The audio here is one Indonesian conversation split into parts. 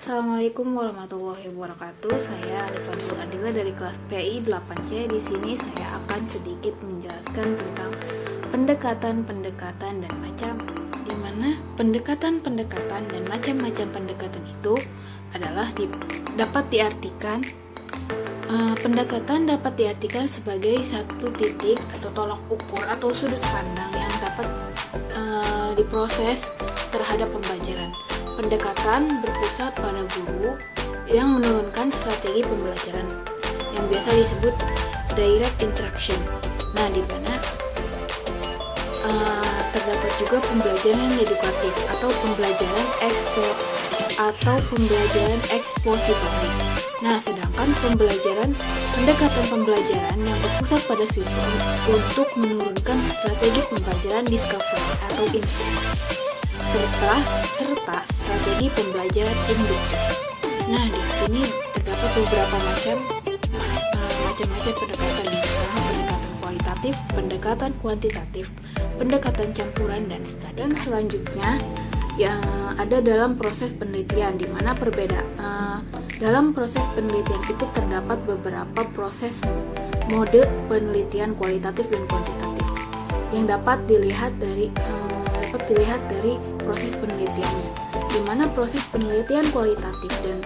Assalamualaikum warahmatullahi wabarakatuh. Saya Alifantul Adila dari kelas PI 8C. Di sini saya akan sedikit menjelaskan tentang pendekatan-pendekatan dan macam, di mana pendekatan-pendekatan dan macam-macam pendekatan itu adalah dapat diartikan pendekatan dapat diartikan sebagai satu titik atau tolak ukur atau sudut pandang yang dapat diproses terhadap pembelajaran. Pendekatan berpusat pada guru yang menurunkan strategi pembelajaran yang biasa disebut direct instruction. Nah, di mana terdapat juga pembelajaran edukatif atau pembelajaran ekspositori. Nah, sedangkan pendekatan pembelajaran yang berpusat pada siswa untuk menurunkan strategi pembelajaran discovery atau insight serta strategi pembelajaran induktif. Nah, di sini terdapat beberapa macam pendekatan, misalnya pendekatan kualitatif, pendekatan kuantitatif, pendekatan campuran dan standar. Dan selanjutnya yang ada dalam proses penelitian, di mana dalam proses penelitian itu terdapat beberapa proses mode penelitian kualitatif dan kuantitatif yang dapat dilihat dari proses penelitiannya, di mana proses penelitian kualitatif dan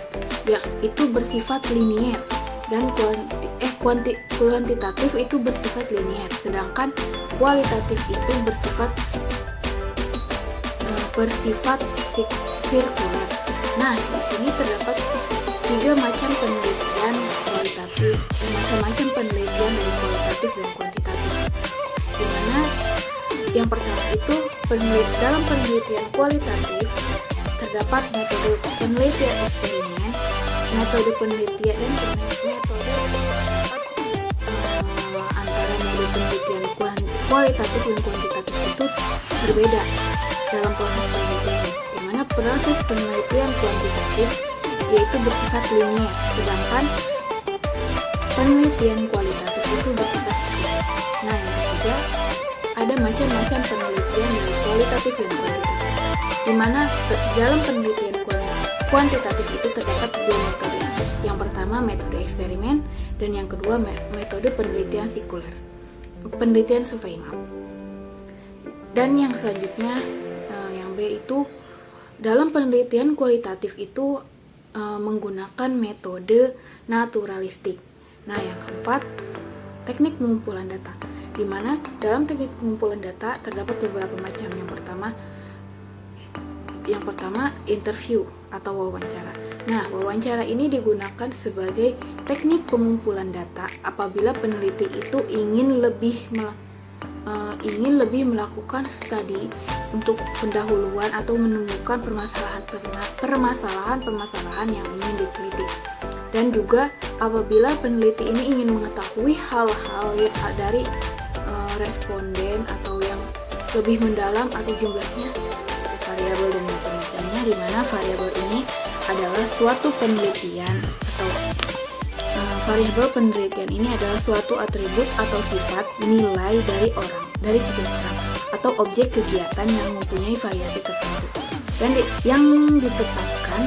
itu bersifat linier dan kuantitatif itu bersifat linier, sedangkan kualitatif itu bersifat sirkuler. Nah, di sini terdapat tiga macam penelitian kualitatif, macam-macam penelitian dari kualitatif dan kuantitatif, di mana yang pertama itu dalam penelitian kualitatif terdapat metode penelitian eksperimen, metode penelitian dan metode antara metode penelitian kualitatif dan kuantitatif itu berbeda dalam proses penelitian, di mana proses penelitian kuantitatif yaitu bersifat linier, sedangkan penelitian kualitatif itu bersifat sirkuler. Nah, yang ketiga ada macam-macam penelitian dari kualitatif dan kuantitatif, di mana dalam penelitian kuantitatif itu terdapat dua metode. Yang pertama metode eksperimen dan yang kedua metode penelitian survei. Dan yang selanjutnya yang B itu dalam penelitian kualitatif itu menggunakan metode naturalistik. Nah, yang keempat teknik pengumpulan data, di mana dalam teknik pengumpulan data terdapat beberapa macam. Yang pertama interview atau wawancara. Nah, wawancara ini digunakan sebagai teknik pengumpulan data apabila peneliti itu ingin lebih melakukan studi untuk pendahuluan atau menemukan permasalahan yang ingin diteliti. Dan juga apabila peneliti ini ingin mengetahui hal-hal dari responden atau yang lebih mendalam atau jumlahnya, variabel dan macam-macamnya, di mana variabel ini adalah suatu penelitian atau variabel penelitian ini adalah suatu atribut atau sifat nilai dari seseorang atau objek kegiatan yang mempunyai variasi tertentu dan yang ditetapkan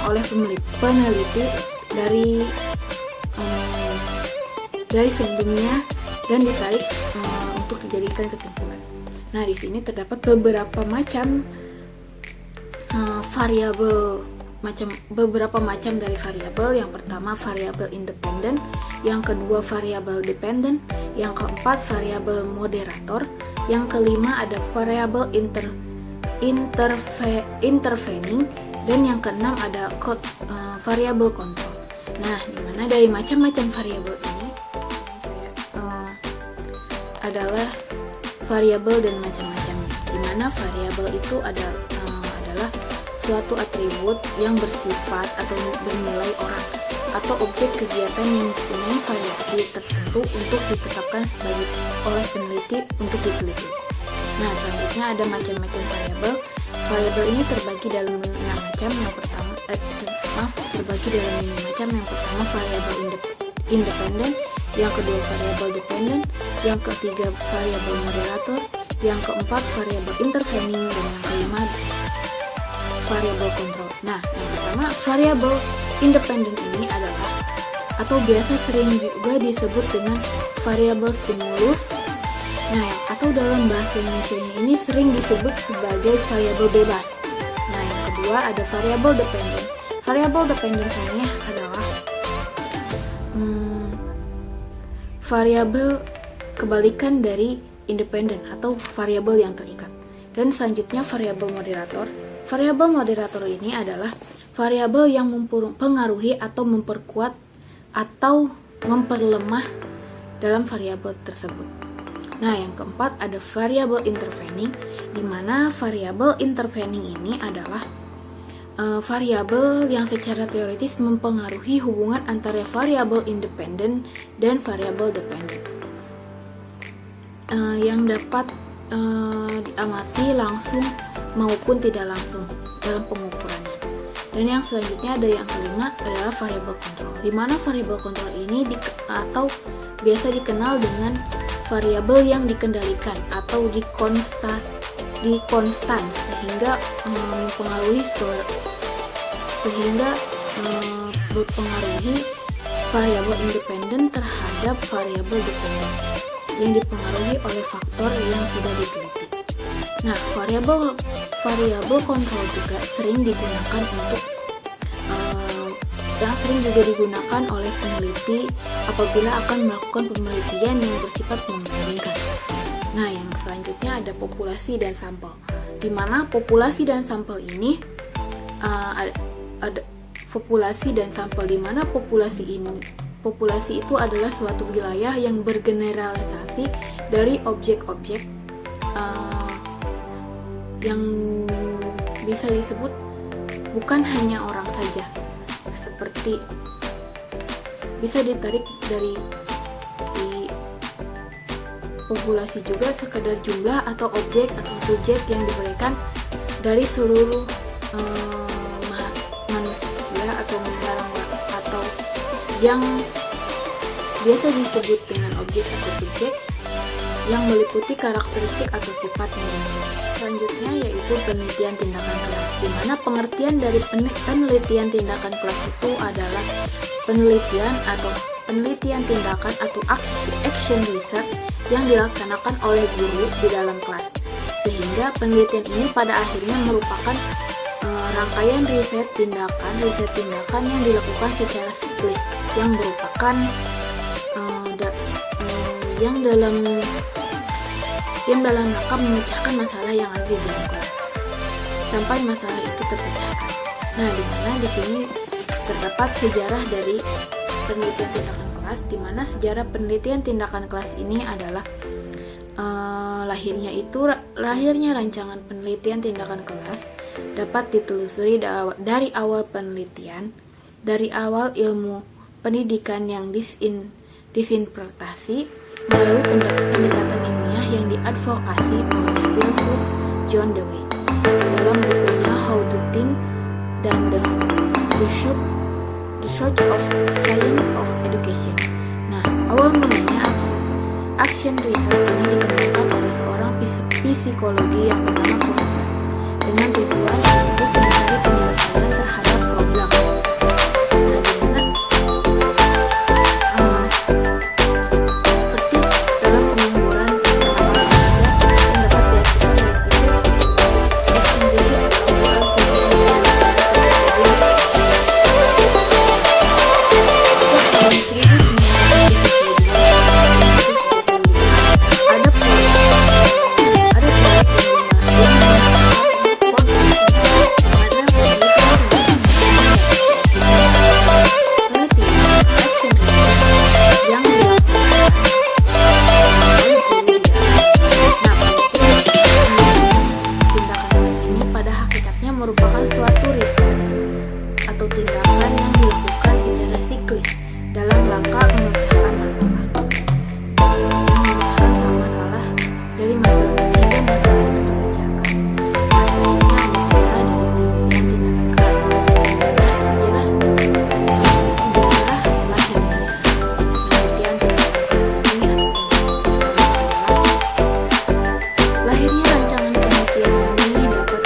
oleh peneliti dari sebelumnya dan ditarik untuk dijadikan kesimpulan. Nah, di sini terdapat beberapa macam dari variabel. Yang pertama variabel independen, yang kedua variabel dependen, yang keempat variabel moderator, yang kelima ada variabel intervening, dan yang keenam ada variabel kontrol. Nah, dimana dari macam-macam variabel ini adalah variabel dan macam-macamnya, dimana variabel itu adalah suatu atribut yang bersifat atau bernilai orang atau objek kegiatan yang mempunyai variasi tertentu untuk ditetapkan oleh peneliti untuk diteliti. Nah, selanjutnya ada macam-macam variabel. Variabel ini terbagi dalam 5 macam. Yang pertama variabel independen, yang kedua variabel dependen, yang ketiga variabel moderator, yang keempat variabel intervening, dan yang kelima variabel kontrol. Nah, yang pertama, variabel independen ini adalah atau biasa sering juga disebut dengan variabel stimulus. Nah, atau dalam bahasa Indonesia ini sering disebut sebagai variabel bebas. Nah, yang kedua ada variabel dependen. Variabel dependen ini adalah variabel kebalikan dari independen atau variabel yang terikat. Dan selanjutnya variabel moderator. Variabel moderator ini adalah variabel yang mempengaruhi atau memperkuat atau memperlemah dalam variabel tersebut. Nah, yang keempat ada variabel intervening, di mana variabel intervening ini adalah variabel yang secara teoritis mempengaruhi hubungan antara variabel independen dan variabel dependen, yang dapat diamati langsung maupun tidak langsung dalam pengukurannya. Dan yang selanjutnya ada yang kelima adalah variabel kontrol, di mana variabel kontrol ini atau biasa dikenal dengan variabel yang dikendalikan atau konstan sehingga mempengaruhi variabel independen terhadap variabel dependen yang dipengaruhi oleh faktor yang sudah diteliti. Nah, variabel kontrol juga sering digunakan oleh peneliti apabila akan melakukan penelitian yang bersifat membandingkan. Nah, yang selanjutnya ada populasi dan sampel, di mana populasi dan sampel ini ada populasi dan sampel, di mana populasi itu adalah suatu wilayah yang bergeneralisasi dari objek-objek yang bisa disebut bukan hanya orang saja, seperti bisa ditarik dari populasi juga sekedar jumlah atau objek atau subjek yang diberikan dari seluruh manusia atau barang atau yang biasa disebut dengan objek atau subjek yang meliputi karakteristik atau sifatnya. Selanjutnya yaitu penelitian tindakan kelas, di mana pengertian dari penelitian tindakan kelas itu adalah penelitian tindakan atau action research yang dilaksanakan oleh guru di dalam kelas, sehingga penelitian ini pada akhirnya merupakan rangkaian riset tindakan yang dilakukan secara siklis yang merupakan yang dalam rangka memecahkan masalah yang ada di dalam kelas sampai masalah itu terpecahkan. Nah, di mana di sini terdapat sejarah dari penelitian tindakan kelas, di mana sejarah penelitian tindakan kelas ini adalah lahirnya rancangan penelitian tindakan kelas dapat ditelusuri dari awal penelitian, dari awal ilmu pendidikan yang disinterpretasi melalui pendekatan ilmiah yang diadvokasi oleh filsuf John Dewey dalam bukunya How to Think dan The Search of Science of Education. Nah, awal mulanya action research ini dikembangkan oleh seorang psikologi yang bernama Kohler dengan tujuan untuk mencari penyelesaian terhadap problem. Merupakan suatu riset atau tindakan yang dilakukan secara siklis dalam rangka memecahkan masalah dari masalah hingga masalah itu terpecahkan. Lahirnya rancangan penelitian ini dapat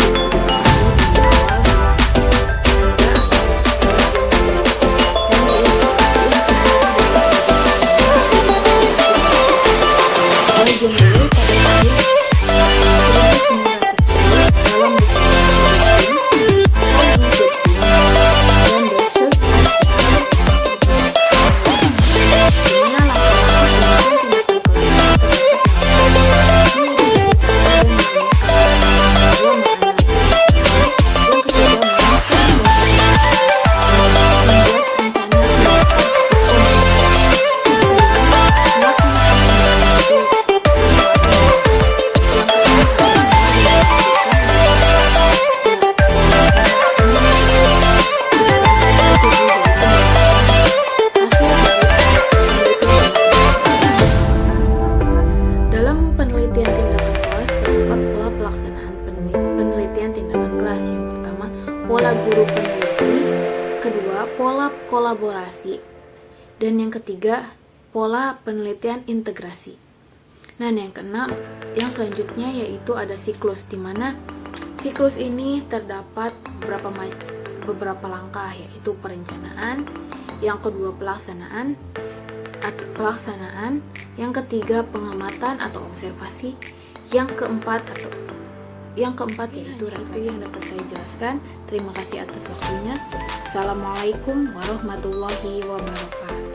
pola kolaborasi. Dan yang ketiga, pola penelitian integrasi. Nah, yang keenam, yang selanjutnya yaitu ada siklus, di mana siklus ini terdapat beberapa langkah, yaitu perencanaan, yang kedua pelaksanaan, yang ketiga pengamatan atau observasi, yang keempat yaitu itu yang dapat saya jelaskan. Terima kasih atas waktunya. Assalamualaikum warahmatullahi wabarakatuh.